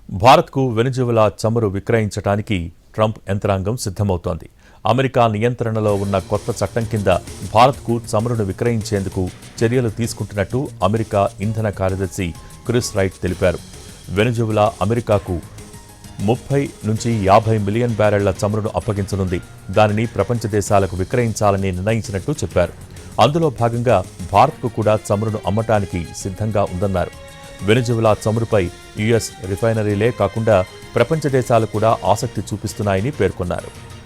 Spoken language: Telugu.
భారత్కు వెనిజువెలా చమురు విక్రయించడానికి ట్రంప్ యంత్రాంగం సిద్ధమవుతోంది. అమెరికా నియంత్రణలో ఉన్న కొత్త చట్టం కింద భారత్కు చమురును విక్రయించేందుకు చర్యలు తీసుకుంటున్నట్టు అమెరికా ఇంధన కార్యదర్శి క్రిస్ రైట్ తెలిపారు. వెనిజువెలా అమెరికాకు 30 నుంచి 50 మిలియన్ బ్యారెళ్ల చమురును అప్పగించనుంది. దానిని ప్రపంచ దేశాలకు విక్రయించాలని నిర్ణయించినట్టు చెప్పారు. అందులో భాగంగా భారత్కు కూడా చమురును అమ్మటానికి సిద్ధంగా ఉందన్నారు. వెనిజువెలా చమురుపై యుఎస్ రిఫైనరీలే కాకుండా ప్రపంచ దేశాలు కూడా ఆసక్తి చూపిస్తున్నాయని పేర్కొన్నారు.